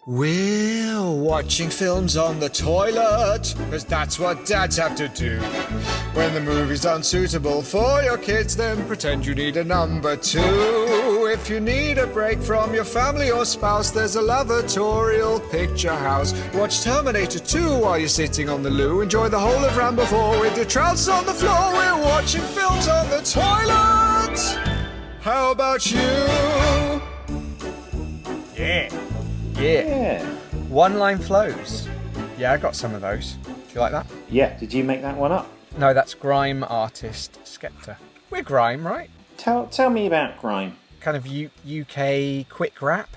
We're watching films on the toilet, because that's what dads have to do. When the movie's unsuitable for your kids, then pretend you need a number two. If you need a break from your family or spouse, there's a lavatorial picture house. Watch Terminator 2 while you're sitting on the loo. Enjoy the whole of Rambo 4 with your trousers on the floor. We're watching films on the toilet. How about you? Yeah. One-line flows. Yeah, I got some of those. Do you like that? Yeah, did you make that one up? No, that's grime artist Skepta. We're grime, right? Tell me about grime. Kind of UK quick rap.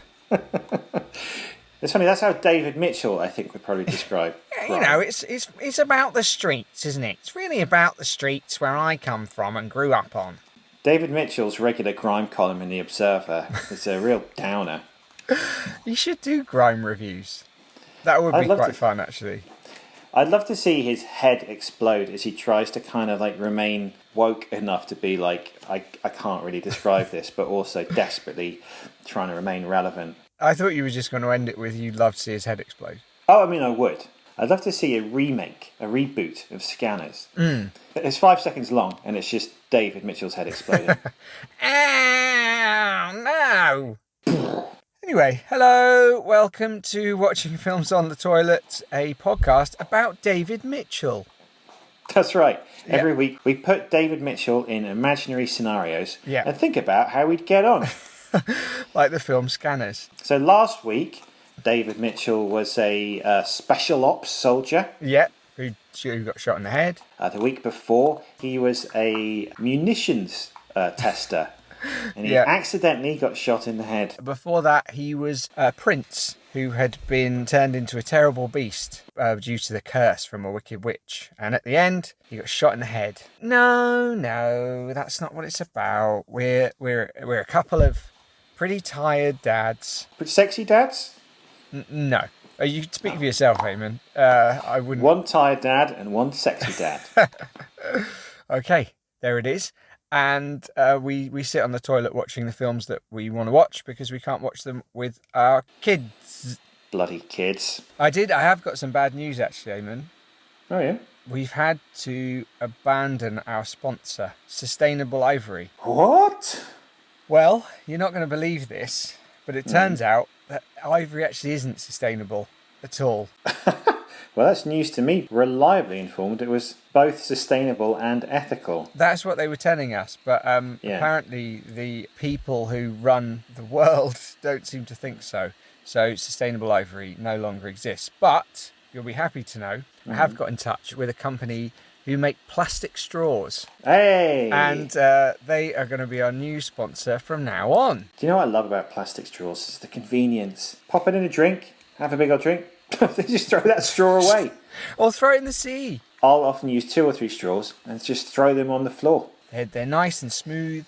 It's funny, that's how David Mitchell, I think, would probably describe You grime. know, it's about the streets, isn't it? It's really about the streets where I come from and grew up on. David Mitchell's regular grime column in The Observer is a real downer. You should do grime reviews. That would I'd be love quite to. fun, actually. I'd love to see his head explode as he tries to kind of like remain woke enough to be like, I can't really describe this, but also desperately trying to remain relevant. I thought you were just going to end it with you'd love to see his head explode. Oh, I mean, I would. I'd love to see a reboot of Scanners. It's 5 seconds long, and it's just David Mitchell's head exploding. Ow, no! Anyway, hello, welcome to Watching Films on the Toilet, a podcast about David Mitchell. That's right. Yeah. Every week we put David Mitchell in imaginary scenarios Yeah. and think about how we'd get on. Like the film Scanners. So last week, David Mitchell was a special ops soldier. Yeah, who got shot in the head. The week before, he was a munitions tester. And he Yeah. accidentally got shot in the head. Before that, he was a prince who had been turned into a terrible beast due to the curse from a wicked witch. And at the end, he got shot in the head. No, that's not what it's about. We're a couple of pretty tired dads. But sexy dads? No. You speak for yourself, Eamon. I wouldn't. One tired dad and one sexy dad. Okay, there it is. And we sit on the toilet watching the films that we want to watch because we can't watch them with our kids. Bloody kids. I have got some bad news actually, Eamon. Oh, yeah? We've had to abandon our sponsor, Sustainable Ivory. What? Well, you're not going to believe this, but it turns out that ivory actually isn't sustainable at all. Well, that's news to me. Reliably informed, it was both sustainable and ethical. That's what they were telling us, but apparently the people who run the world don't seem to think so. So Sustainable Ivory no longer exists. But you'll be happy to know, I have got in touch with a company who make plastic straws. Hey! And they are going to be our new sponsor from now on. Do you know what I love about plastic straws? It's the convenience. Pop it in a drink, have a big old drink, they just throw that straw away. Or throw it in the sea. I'll often use 2 or 3 straws and just throw them on the floor. They're nice and smooth,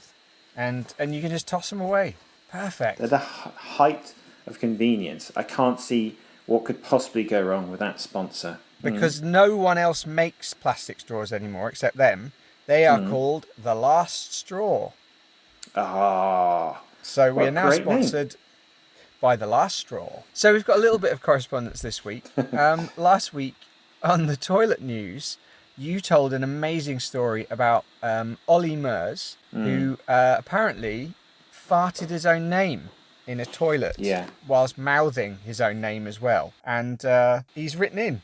and you can just toss them away. Perfect. They're the height of convenience. I can't see what could possibly go wrong with that sponsor. Because no one else makes plastic straws anymore except them. They are called The Last Straw. Ah. So we What are a now great name. sponsored by The Last Straw. So we've got a little bit of correspondence this week. Last week on the toilet news, you told an amazing story about Ollie Murs, who apparently farted his own name in a toilet whilst mouthing his own name as well. And he's written in.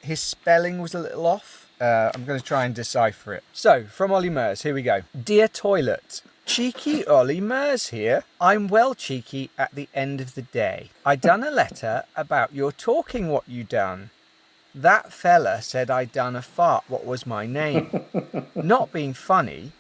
His spelling was a little off. I'm going to try and decipher it. So, from Ollie Murs, here we go. Dear Toilet, cheeky Ollie Murs here. I'm well cheeky at the end of the day. I done a letter about your talking what you done. That fella said I done a fart what was my name. Not being funny,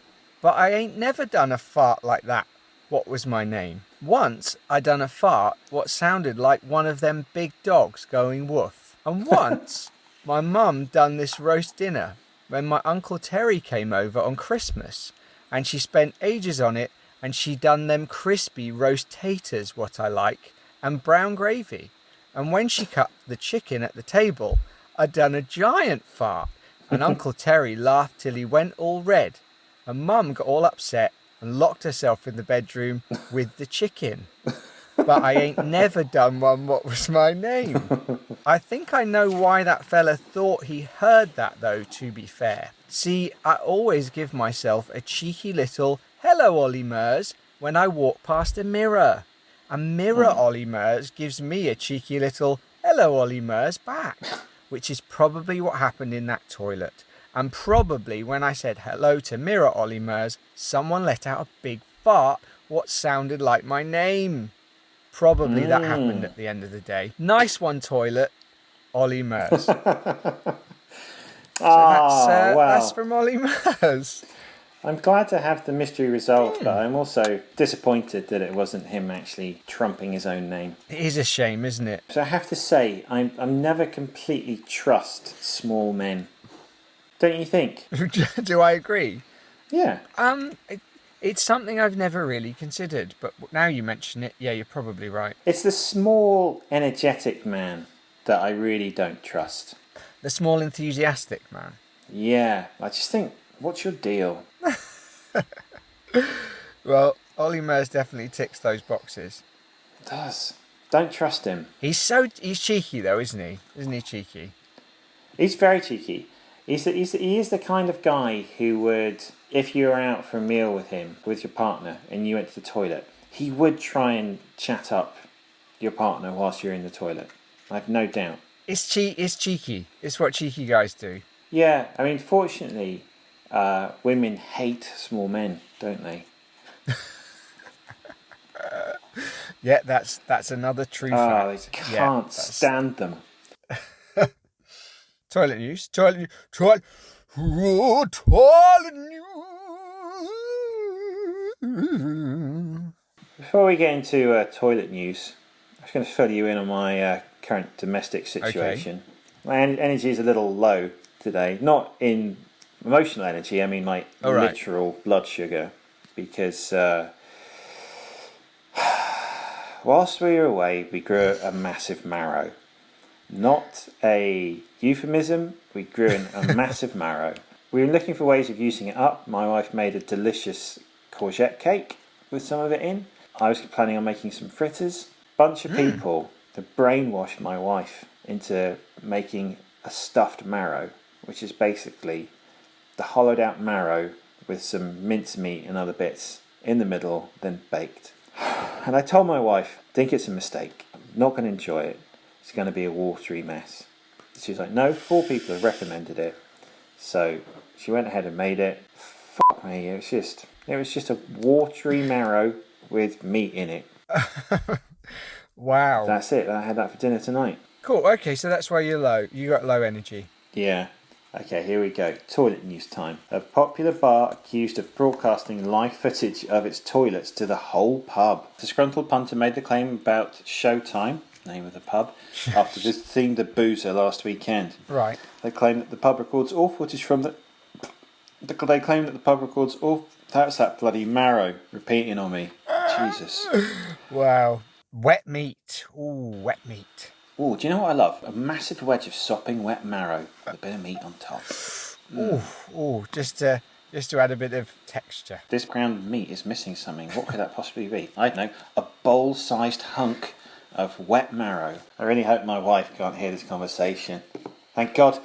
but I ain't never done a fart like that. What was my name? Once I done a fart what sounded like one of them big dogs going woof. And once my mum done this roast dinner when my Uncle Terry came over on Christmas, and she spent ages on it, and she done them crispy roast taters what I like, and brown gravy. And when she cut the chicken at the table, I done a giant fart, and Uncle Terry laughed till he went all red, and Mum got all upset and locked herself in the bedroom with the chicken. but I ain't never done one what was my name. I think I know why that fella thought he heard that, though, to be fair. See, I always give myself a cheeky little hello, Ollie Murs, when I walk past a mirror. A mirror Ollie Murs gives me a cheeky little hello, Ollie Murs back, which is probably what happened in that toilet. And probably when I said hello to mirror Ollie Murs, someone let out a big fart what sounded like my name. Probably that happened at the end of the day. Nice one, toilet, Ollie Murs. That's from Ollie Murs. I'm glad to have the mystery resolved, but I'm also disappointed that it wasn't him actually trumping his own name. It is a shame, isn't it? So I have to say, I'm never completely trust small men. Don't you think? Do I agree? Yeah. It's something I've never really considered, but now you mention it, yeah, you're probably right. It's the small, energetic man that I really don't trust. The small, enthusiastic man. Yeah, I just think, what's your deal? Well, Ollie Murs definitely ticks those boxes. It does. Don't trust him. He's cheeky though, isn't he? Isn't he cheeky? He's very cheeky. He is the kind of guy who would, if you were out for a meal with him, with your partner, and you went to the toilet, he would try and chat up your partner whilst you're in the toilet. I have no doubt. It's cheeky. It's what cheeky guys do. Yeah, I mean, fortunately, women hate small men, don't they? Yeah, that's another true fact. They can't stand them. Toilet news. Toilet news. Before we get into toilet news, I'm just going to fill you in on my current domestic situation. Okay. My energy is a little low today. Not in emotional energy, I mean my literal blood sugar. Because whilst we were away, we grew a massive marrow. Not a euphemism, we grew in a massive marrow. We were looking for ways of using it up. My wife made a delicious courgette cake with some of it in. I was planning on making some fritters. Bunch of people have brainwashed my wife into making a stuffed marrow, which is basically the hollowed out marrow with some mincemeat and other bits in the middle, then baked. And I told my wife, I think it's a mistake. I'm not going to enjoy it. It's going to be a watery mess. She was like, no, 4 people have recommended it. So she went ahead and made it. Fuck me, it was just a watery marrow with meat in it. Wow. That's it. I had that for dinner tonight. Cool. Okay, so that's why you're low. You got low energy. Yeah. Okay, here we go. Toilet news time. A popular bar accused of broadcasting live footage of its toilets to the whole pub. Disgruntled punter made the claim about Showtime, name of the pub, after visiting the Boozer last weekend. Right. They claim that the pub records all footage from the... They claim that the pub records all... That's that bloody marrow repeating on me. Jesus. Wow. Wet meat. Ooh, wet meat. Ooh, do you know what I love? A massive wedge of sopping wet marrow with a bit of meat on top. Ooh, just to add a bit of texture. This ground meat is missing something. What could that possibly be? I don't know. A bowl-sized hunk of wet marrow. I really hope my wife can't hear this conversation. Thank God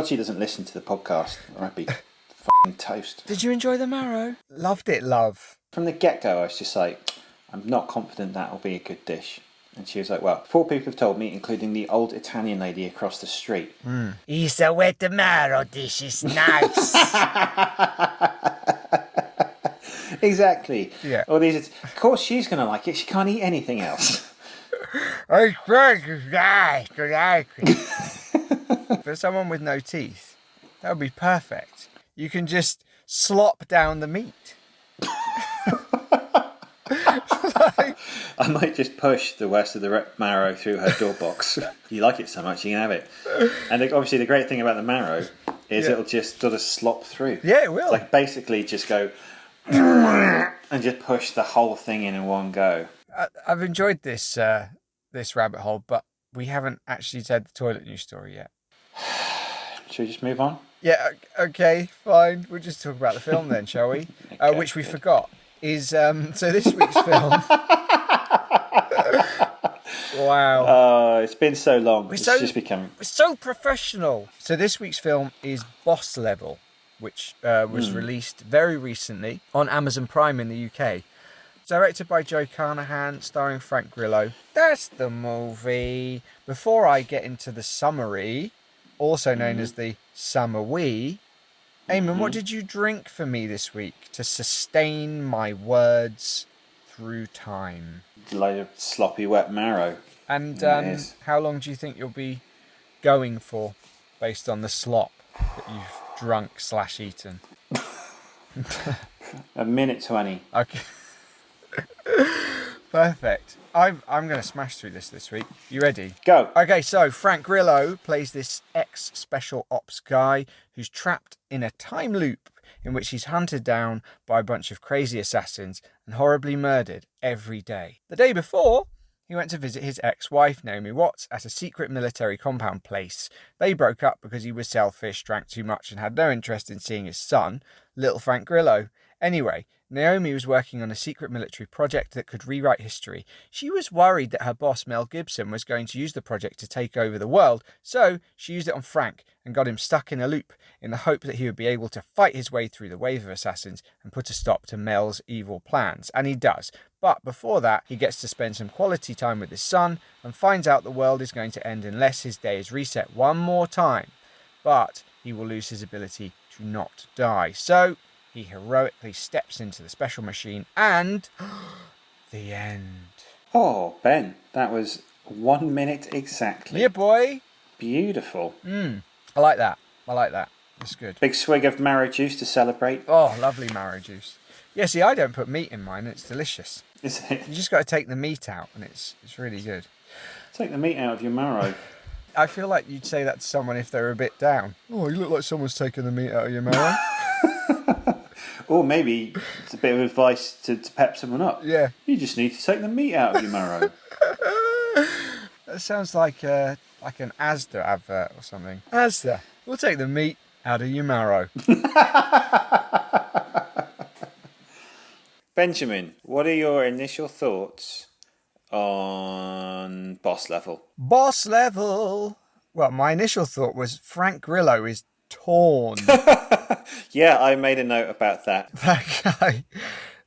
she doesn't listen to the podcast, or I'd be f***ing toast. Did you enjoy the marrow? Loved it, love. From the get-go, I was just like, I'm not confident that'll be a good dish. And she was like, well, 4 people have told me, including the old Italian lady across the street. It's a wet marrow dish, is nice. Exactly. Yeah. All these, of course she's going to like it. She can't eat anything else. I think it's nice. For someone with no teeth, that would be perfect. You can just slop down the meat. I might just push the rest of the marrow through her door box. You like it so much, you can have it. And obviously the great thing about the marrow is it'll just sort of slop through. Yeah, it will. Like basically just go and just push the whole thing in one go. I've enjoyed this this rabbit hole, but we haven't actually said the toilet news story yet. Should we just move on? Yeah, okay, fine. We'll just talk about the film then, shall we? Okay, which we forgot is so this week's film Wow. It's been so long. It's so- just become. It's so professional. So this week's film is Boss Level, which was released very recently on Amazon Prime in the UK. Directed by Joe Carnahan, starring Frank Grillo. That's the movie. Before I get into the summary, also known as the summary, Eamon, what did you drink for me this week to sustain my words through time? Like a sloppy wet marrow. And It is. how long do you think you'll be going for, based on the slop that you've drunk/eaten? A minute 20. Okay. Perfect. I'm going to smash through this week. You ready? Go. Okay, so Frank Grillo plays this ex-special ops guy who's trapped in a time loop in which he's hunted down by a bunch of crazy assassins and horribly murdered every day. The day before, he went to visit his ex-wife, Naomi Watts, at a secret military compound place. They broke up because he was selfish, drank too much, and had no interest in seeing his son, little Frank Grillo. Anyway, Naomi was working on a secret military project that could rewrite history. She was worried that her boss, Mel Gibson, was going to use the project to take over the world, so she used it on Frank and got him stuck in a loop in the hope that he would be able to fight his way through the wave of assassins and put a stop to Mel's evil plans. And he does. But before that, he gets to spend some quality time with his son and finds out the world is going to end unless his day is reset one more time. But he will lose his ability to not die. So he heroically steps into the special machine and the end. Oh, Ben, that was 1 minute exactly. Yeah, boy. Beautiful. I like that. That's good. Big swig of marrow juice to celebrate. Oh, lovely marrow juice. Yeah, see, I don't put meat in mine, and it's delicious. Is it? You just got to take the meat out, and it's really good. Take the meat out of your marrow. I feel like you'd say that to someone if they were a bit down. Oh, you look like someone's taken the meat out of your marrow. Or maybe it's a bit of advice to pep someone up. Yeah. You just need to take the meat out of your marrow. That sounds like an Asda advert or something. Asda, we'll take the meat out of your marrow. Benjamin, what are your initial thoughts on Boss Level? Boss Level. Well, my initial thought was Frank Grillo is torn. Yeah, I made a note about that.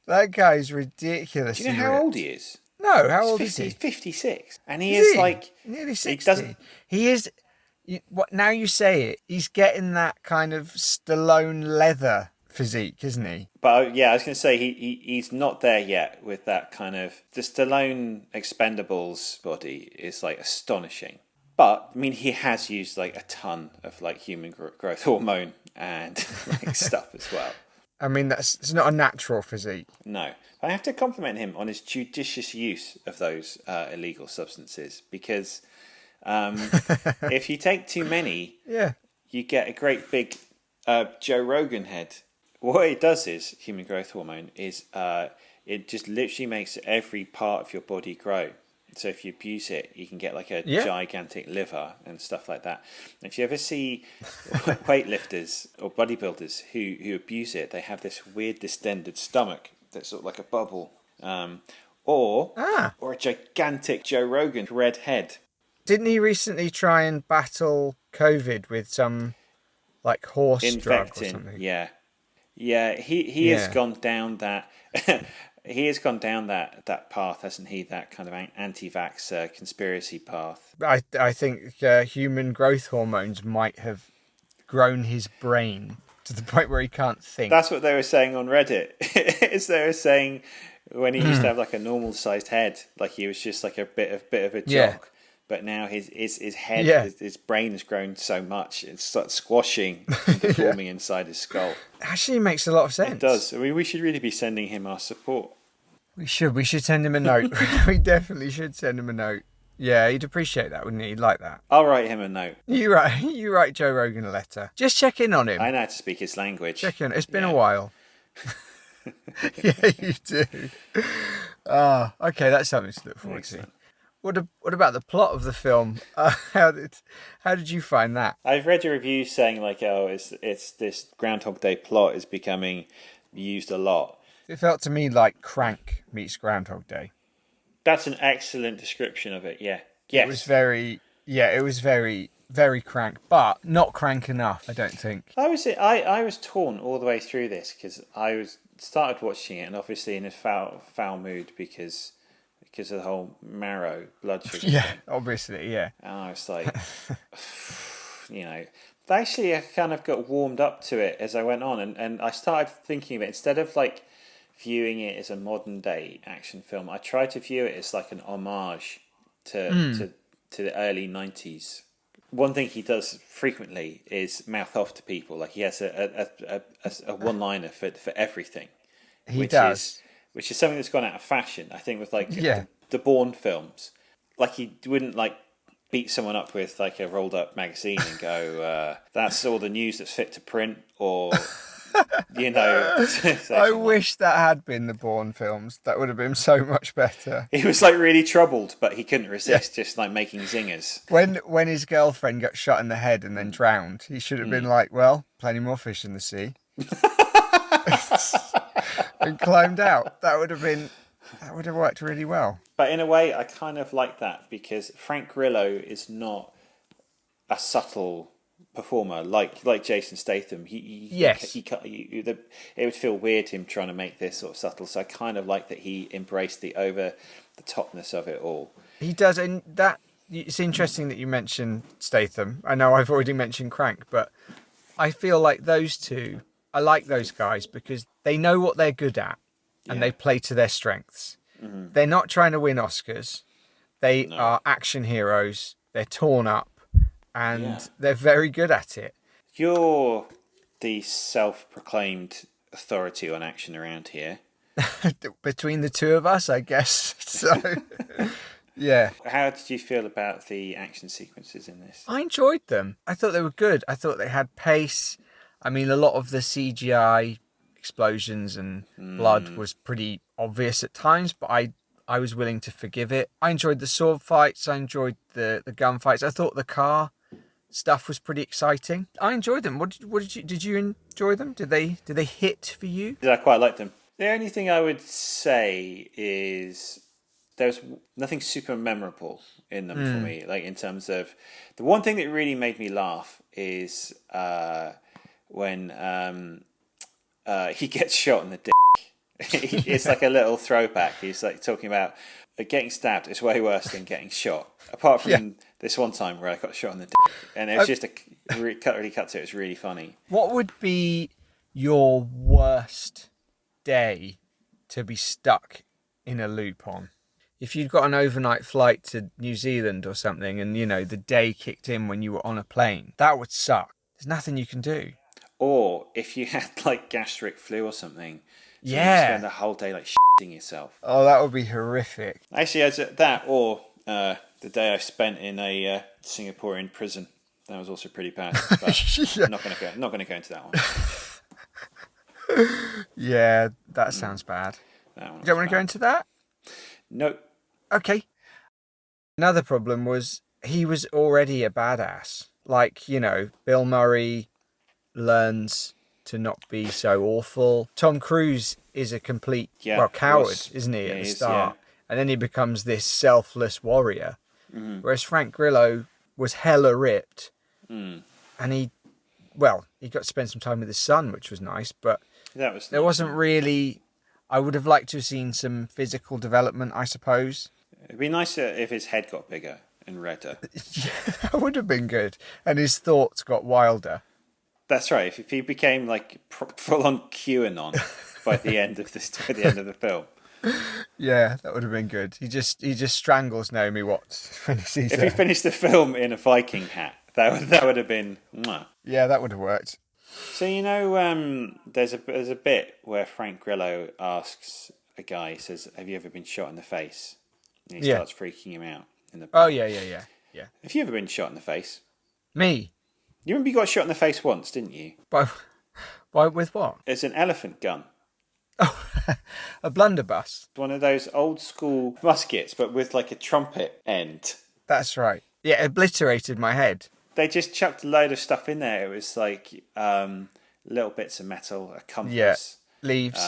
That guy's ridiculous. Do you know how old he is? No, how old is he? He's 56. And he Is is he? like... Nearly 60. He doesn't... He is... Now you say it, he's getting that kind of Stallone leather physique, isn't he? But yeah, I was going to say he's not there yet with that kind of... The Stallone Expendables body is like astonishing. But, I mean, he has used like a ton of like human growth hormone and like stuff as well. I mean, it's not a natural physique. No. I have to compliment him on his judicious use of those illegal substances because if you take too many, Yeah. you get a great big Joe Rogan head. What it does is, human growth hormone, is it just literally makes every part of your body grow. So if you abuse it, you can get like a gigantic liver and stuff like that. If you ever see weightlifters or bodybuilders who abuse it, they have this weird distended stomach that's sort of like a bubble. Or a gigantic Joe Rogan red head. Didn't he recently try and battle COVID with some like horse drug or something? Yeah. He has gone down that. He has gone down that path, hasn't he? That kind of anti-vax conspiracy path. I think human growth hormones might have grown his brain to the point where he can't think. That's what they were saying on Reddit. Is they were saying when he used to have like a normal sized head, like he was just like a bit of a jock. But now his head, his brain has grown so much, it's started squashing and deforming inside his skull. Actually makes a lot of sense. It does. I mean, we should really be sending him our support. We should send him a note. We definitely should send him a note. Yeah, he'd appreciate that, wouldn't he? He'd like that. I'll write him a note. You write Joe Rogan a letter. Just check in on him. I know how to speak his language. Check in. It's been a while. Yeah, you do. Okay, that's something to look forward to. What about the plot of the film? How did you find that? I've read a review saying like, it's this Groundhog Day plot is becoming used a lot. It felt to me like Crank meets Groundhog Day. That's an excellent description of it. Yeah. It was Yes. it was very, very crank, but not crank enough, I don't think. I was torn all the way through this because I was started watching it and obviously in a foul mood because of the whole marrow blood sugar Yeah, thing. obviously, yeah. And I was like, actually I kind of got warmed up to it as I went on, and I started thinking of it instead of like viewing it as a modern day action film. I tried to view it as like an homage to the early 90s. One thing he does frequently is mouth off to people. Like he has a one liner for everything, He does. which is something that's gone out of fashion. I think with like Yeah. the Bourne films, like he wouldn't like beat someone up with like a rolled up magazine and go, "That's all the news that's fit to print," or I wish that had been the Bourne films. That would have been so much better. He was like really troubled, but he couldn't resist just like making zingers. When his girlfriend got shot in the head and then drowned, he should have been like, "Well, plenty more fish in the sea," and climbed out. That would have worked really well. But in a way, I kind of like that because Frank Grillo is not a subtle performer like Jason Statham. Yes. It would feel weird him trying to make this sort of subtle. So I kind of like that he embraced the over the topness of it all. He does, and that it's interesting that you mentioned Statham. I know I've already mentioned Crank, but I feel like those two. I like those guys because they know what they're good at, and they play to their strengths. Mm-hmm. They're not trying to win Oscars. They are action heroes. They're torn up, and they're very good at it. You're the self-proclaimed authority on action around here. Between the two of us, I guess. So, yeah. How did you feel about the action sequences in this? I enjoyed them. I thought they were good. I thought they had pace. I mean, a lot of the CGI explosions and blood was pretty obvious at times, but I was willing to forgive it. I enjoyed the sword fights. I enjoyed the gun fights. I thought the car stuff was pretty exciting. I enjoyed them. What did you enjoy them? Did they hit for you? I quite liked them. The only thing I would say is there's nothing super memorable in them for me. Like in terms of the one thing that really made me laugh is when he gets shot in the dick. It's like a little throwback. He's like talking about getting stabbed is way worse than getting shot. Apart from this one time where I got shot in the dick, and it was just really cut to it. It was really funny. What would be your worst day to be stuck in a loop on? If you'd got an overnight flight to New Zealand or something, and the day kicked in when you were on a plane, that would suck. There's nothing you can do. Or if you had like gastric flu or something, so you spend the whole day like shitting yourself. Oh, that would be horrific. Actually, as that or the day I spent in a Singaporean prison, that was also pretty bad. But I'm not going to go into that one. Yeah, that sounds bad. You don't want to go into that? No. Okay. Another problem was he was already a badass. Like, Bill Murray learns to not be so awful. Tom Cruise is a complete coward, isn't he, at the start? And then he becomes this selfless warrior. Mm-hmm. Whereas Frank Grillo was hella ripped. And he got to spend some time with his son, which was nice, but there wasn't really... I would have liked to have seen some physical development, I suppose. It'd be nicer if his head got bigger and redder. Yeah, that would have been good. And his thoughts got wilder. That's right. If he became like full-on QAnon by the end of the film. Yeah, that would have been good. He just strangles Naomi Watts when he sees her. If he finished the film in a Viking hat, that would have been. Mwah. Yeah, that would have worked. So there's a bit where Frank Grillo asks a guy, he says, "Have you ever been shot in the face?" And he starts freaking him out in the. Oh yeah. Have you ever been shot in the face? Me? You remember you got shot in the face once, didn't you? By with what? It's an elephant gun. Oh, a blunderbuss. One of those old school muskets, but with like a trumpet end. That's right. Yeah, it obliterated my head. They just chucked a load of stuff in there. It was like little bits of metal, a compass, leaves,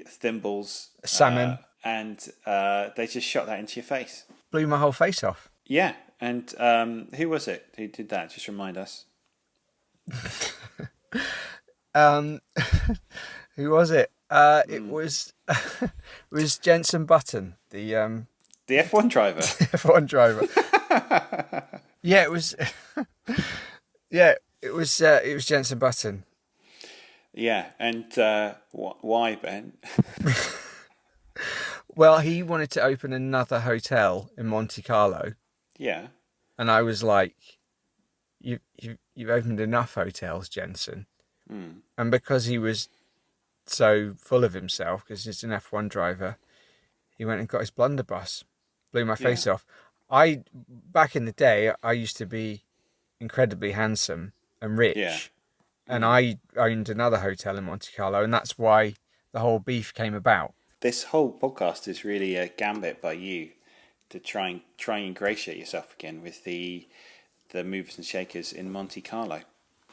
thimbles, salmon, and they just shot that into your face. Blew my whole face off. Yeah, and who was it who did that? Just remind us. Who was it? It was it was Jenson Button, the The F1 driver. F1 driver. Yeah, it was. Yeah, it was Jenson Button. Yeah, and why, Ben? Well, he wanted to open another hotel in Monte Carlo, Yeah. and I was like, "You've opened enough hotels, Jensen." And because he was so full of himself, because he's an F1 driver, he went and got his blunderbuss, blew my face off. Back in the day, I used to be incredibly handsome and rich, Yeah. and I owned another hotel in Monte Carlo, and that's why the whole beef came about. This whole podcast is really a gambit by you to try and ingratiate yourself again with the movers and shakers in Monte Carlo.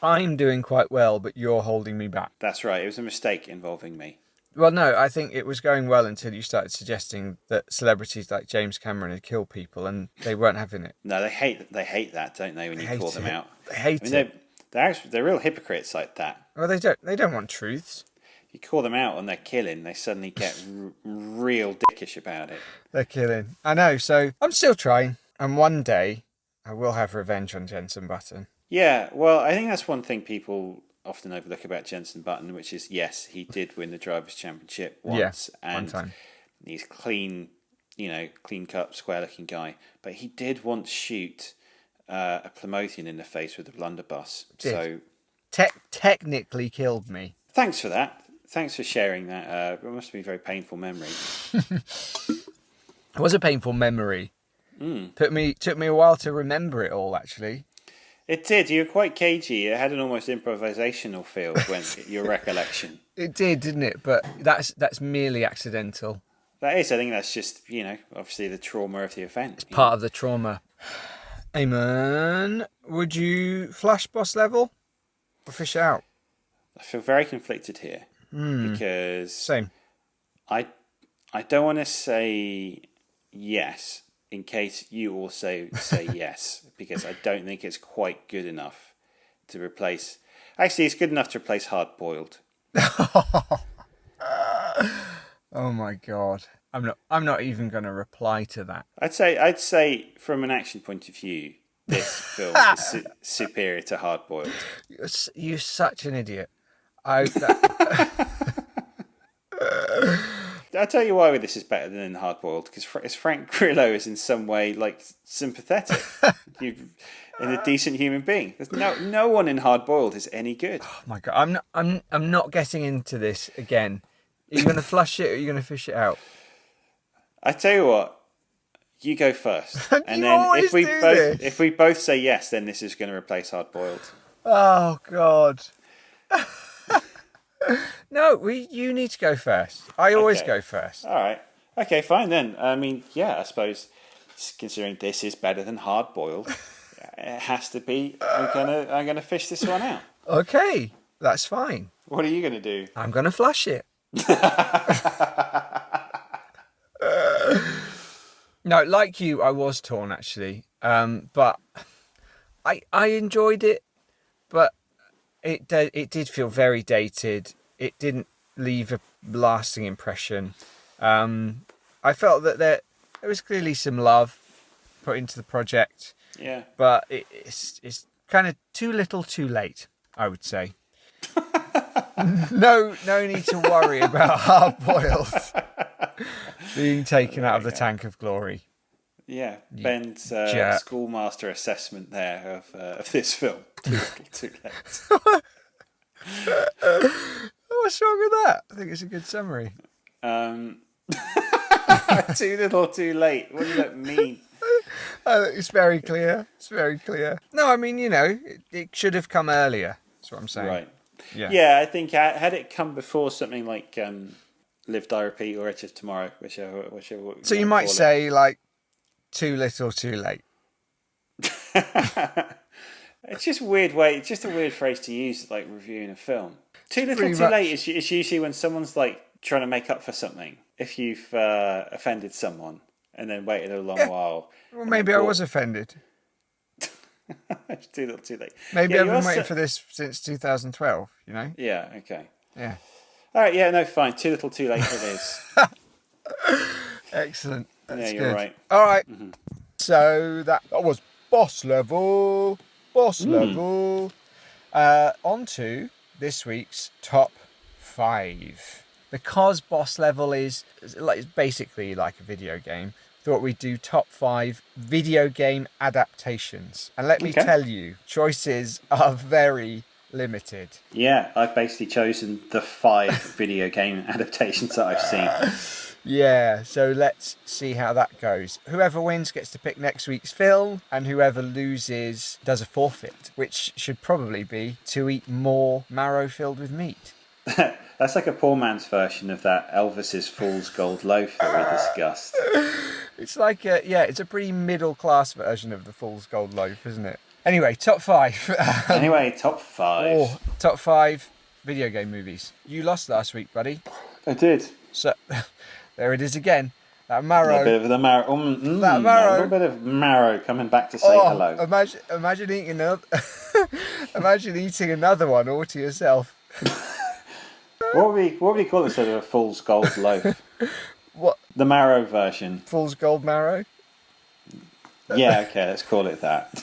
I'm doing quite well, but you're holding me back. That's right. It was a mistake involving me. Well, no, I think it was going well until you started suggesting that celebrities like James Cameron had killed people, and they weren't having it. No, they hate that, don't they? When you call them out, They hate it. They're real hypocrites like that. Well, they don't want truths. You call them out on their killing, they suddenly get real dickish about it. They're killing. I know. So I'm still trying, and one day I will have revenge on Jenson Button. Yeah, well, I think that's one thing people often overlook about Jenson Button, which is, yes, he did win the Drivers' Championship once, and one time. he's clean cut, square-looking guy. But he did once shoot a Plymothian in the face with a blunderbuss. Did. So Technically killed me. thanks for that. Thanks for sharing that. It must be a very painful memory. It was a painful memory. Took me a while to remember it all, actually. It did. You were quite cagey. It had an almost improvisational feel when your recollection. It did, didn't it? But that's merely accidental. That is. I think that's just, obviously the trauma of the event. Part of the trauma. Eamon, would you flash boss level or fish out? I feel very conflicted here because Same. I don't want to say yes in case you also say yes, because I don't think it's quite good enough to replace. Actually, it's good enough to replace hard boiled. Oh my god. I'm not even going to reply to that. I'd say from an action point of view, this film is superior to hard boiled. You're such an idiot. I'll tell you why this is better than hard boiled, because Frank Grillo is in some way like sympathetic. In a decent human being. There's no one in hard boiled is any good. Oh my god. I'm not getting into this again. Are you going to flush it or are you going to fish it out? I tell you what, you go first, and You then always do this. if we both say yes, then this is going to replace hard boiled. Oh god. No, you need to go first. I always Okay. go first. All right, okay, fine then. I mean, yeah, I suppose considering this is better than hard boiled, it has to be. I'm gonna fish this one out. Okay, that's fine. What are you gonna do? I'm going to flush it. No, like you, I was torn actually. But I enjoyed it, but it did feel very dated. It didn't leave a lasting impression. I felt that there was clearly some love put into the project, Yeah. but it's kind of too little, too late, I would say. No need to worry about hard boiled being taken out of the tank of glory. Yeah, Ben's jerk. schoolmaster assessment there of this film. Too little, too late. What's wrong with that? I think it's a good summary. Too little, too late. What does that mean? It's very clear. It's very clear. No, I mean, it should have come earlier. That's what I'm saying. Right. Yeah. Yeah, I think had it come before something like Live, Die, Repeat or Edge of Tomorrow, whichever. So you might say like too little, too late. It's just a weird way. It's just a weird phrase to use, like reviewing a film. Too little, pretty too much- late. It's usually when someone's like trying to make up for something if you've offended someone and then waited a long while. Well, maybe I was offended. It's too little, too late. Maybe Yeah, I've you been are waiting for this since 2012. You know? Yeah. Okay. Yeah. All right. Yeah. No. Fine. Too little, too late. It is. Excellent. That's you're good. right. All right. So that was boss level. Boss level. On to this week's top 5. Because boss level is like basically like a video game, thought we'd do top 5 video game adaptations. And let me tell you, choices are very limited. Yeah, I've basically chosen the 5 video game adaptations that I've seen. Yeah, so let's see how that goes. Whoever wins gets to pick next week's film, and whoever loses does a forfeit, which should probably be to eat more marrow filled with meat. That's like a poor man's version of that Elvis's Fool's Gold Loaf that we discussed. It's like it's a pretty middle class version of the Fool's Gold Loaf, isn't it? Anyway, top 5. Anyway, top 5. Top 5 video game movies. You lost last week, buddy. I did. So there it is again. That marrow. A bit of the marrow. That marrow. A little bit of marrow coming back to say hello. Imagine eating another. Imagine eating another one all to yourself. What would we call it instead of a Fool's Gold Loaf? What? The marrow version. Fool's Gold marrow? Yeah, okay, let's call it that.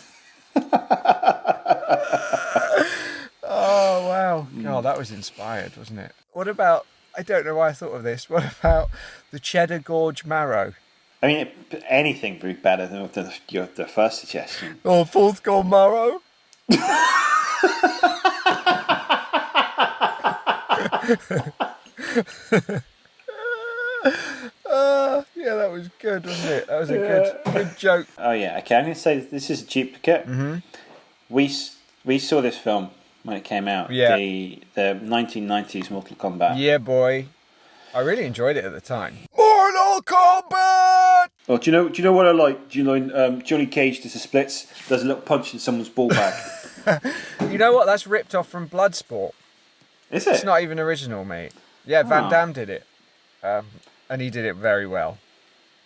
Oh, wow. God, that was inspired, wasn't it? What about, I don't know why I thought of this, what about the Cheddar Gorge marrow? I mean, anything would be better than the first suggestion. Or Fool's Gold marrow? Yeah, that was good, wasn't it? That was a good joke. Oh yeah, okay. I'm going to say this is a duplicate. Mm-hmm. We saw this film when it came out. Yeah. The 1990s Mortal Kombat. Yeah, boy. I really enjoyed it at the time. Mortal Kombat! Oh, do you know what I like? Do you know Johnny Cage does the splits, does a little punch in someone's ball bag? You know what? That's ripped off from Bloodsport. Is it? It's not even original, mate. Yeah, Van Damme did it. And he did it very well.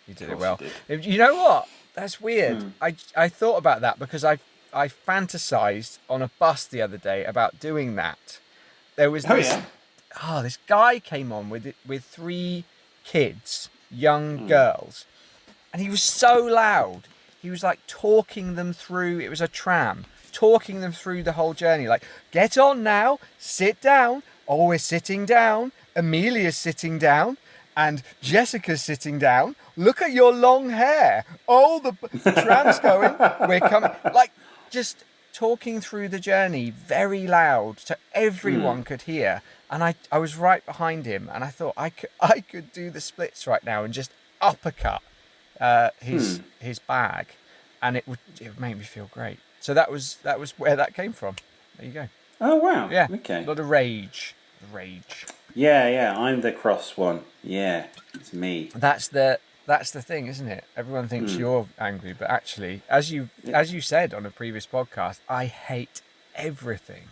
He did it well. You know what? That's weird. I thought about that because I fantasized on a bus the other day about doing that. There was this guy came on with 3 kids, young girls, and he was so loud. He was like talking them through. It was a tram, talking them through the whole journey. Like, get on now, sit down. Oh, we're sitting down. Amelia's sitting down. And Jessica's sitting down. Look at your long hair. Oh, the tram's going. We're coming. Like, just talking through the journey very loud so everyone could hear. And I was right behind him. And I thought I could do the splits right now and just uppercut his bag. And it would make me feel great. So that was where that came from. There you go. Oh, wow. Yeah. Okay. A lot of rage. Rage. Yeah, I'm the cross one. Yeah, it's me. That's the thing, isn't it? Everyone thinks you're angry, but actually, as you said on a previous podcast, I hate everything.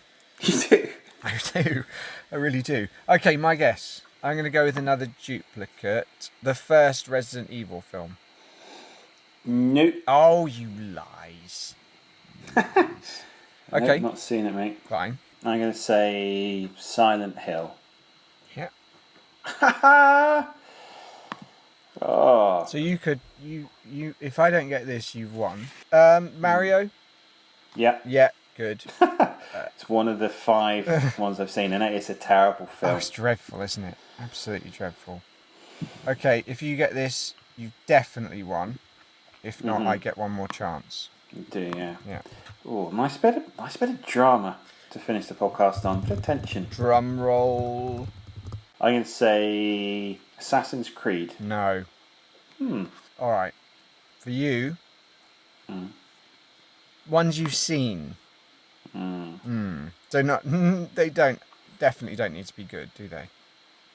You do? I do. I really do. Okay, my guess. I'm going to go with another duplicate. The first Resident Evil film. Nope. Oh, you lies. Okay. Nope, not seen it, mate. Fine. I'm going to say Silent Hill. Yeah. Oh. So you could if I don't get this, you've won. Mario. Yeah. Yeah. Good. It's one of the 5 ones I've seen, and it's a terrible film. Oh, it's dreadful, isn't it? Absolutely dreadful. Okay, if you get this, you've definitely won. If not, I get one more chance. You do, yeah. Yeah. Oh, nice bit of drama to finish the podcast on. Bit of tension. Drum roll. I'm going to say Assassin's Creed. No. All right. For you, ones you've seen. So not they definitely don't need to be good, do they?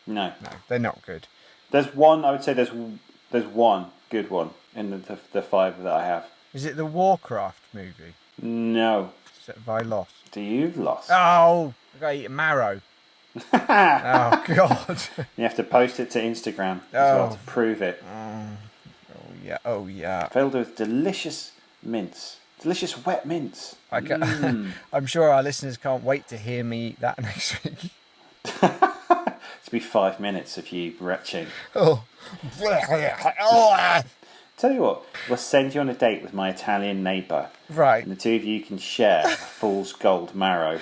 No. No, they're not good. There's one. I would say there's one good one in the 5 that I have. Is it the Warcraft movie? No. Have I lost? You've lost. Oh, I got to eat a marrow. Oh God. You have to post it to Instagram as well Oh. to prove it. Oh yeah. Oh yeah. Filled with delicious mince. Delicious wet mince. I'm sure our listeners can't wait to hear me eat that next week. It's be 5 minutes of you retching. Oh. Tell you what, we'll send you on a date with my Italian neighbour. Right. And the two of you can share a fool's gold marrow.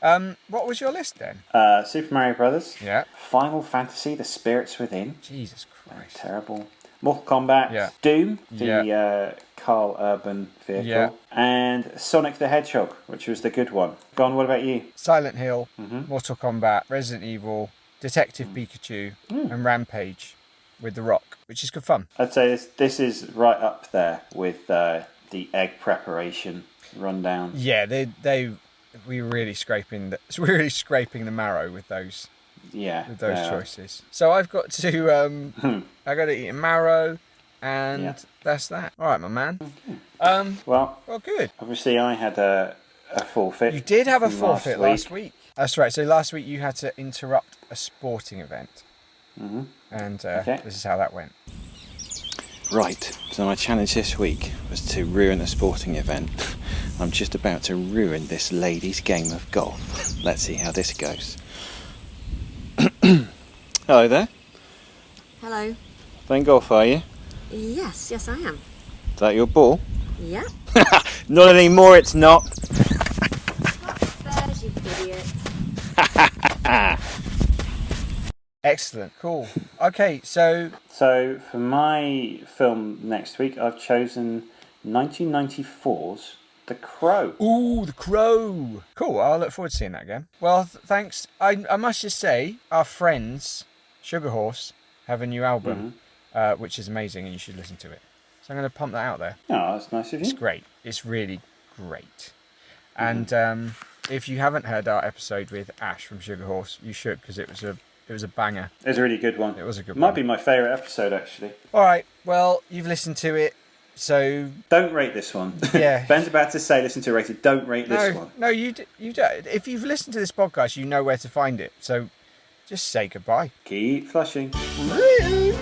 What was your list then? Super Mario Brothers. Yeah. Final Fantasy, The Spirits Within. Jesus Christ. Terrible. Mortal Kombat. Yeah. Doom, Yeah. the Carl Urban vehicle. Yeah. And Sonic the Hedgehog, which was the good one. Gone, what about you? Silent Hill, Mortal Kombat, Resident Evil, Detective Pikachu, and Rampage with The Rock, which is good fun. I'd say this is right up there with the egg preparation rundown. Yeah, we were really scraping the marrow with those Yeah. choices. So I've got to I got to eat a marrow, and Yeah. that's that. All right, my man. Well, Well, good. obviously I had a forfeit. You did have a from forfeit last week. That's right. So last week you had to interrupt a sporting event, and this is how that went. Right, so my challenge this week was to ruin a sporting event. I'm just about to ruin this lady's game of golf. Let's see how this goes. Hello there. Hello. Playing golf, are you? Yes, I am. Is that your ball? Yeah. Not anymore, it's not. There's you idiot. Excellent. Cool. Okay. So So for my film next week, I've chosen 1994's The Crow. ooh, The Crow. Cool. I'll look forward to seeing that again. Well, thanks. I must just say, our friends, Sugar Horse, have a new album, which is amazing, and you should listen to it. So I'm going to pump that out there. Oh, that's nice of It's you. great. It's really great. And if you haven't heard our episode with Ash from Sugar Horse, you should, because it was a banger. It was a really good one. It was a good Might one. be my favourite episode, actually. All right. Well, you've listened to it, so Don't rate this one. Yeah. Ben's about to say, listen to rate it. Don't rate this one. no, you don't. If you've listened to this podcast, you know where to find it. So just say goodbye. Keep flushing. Woo!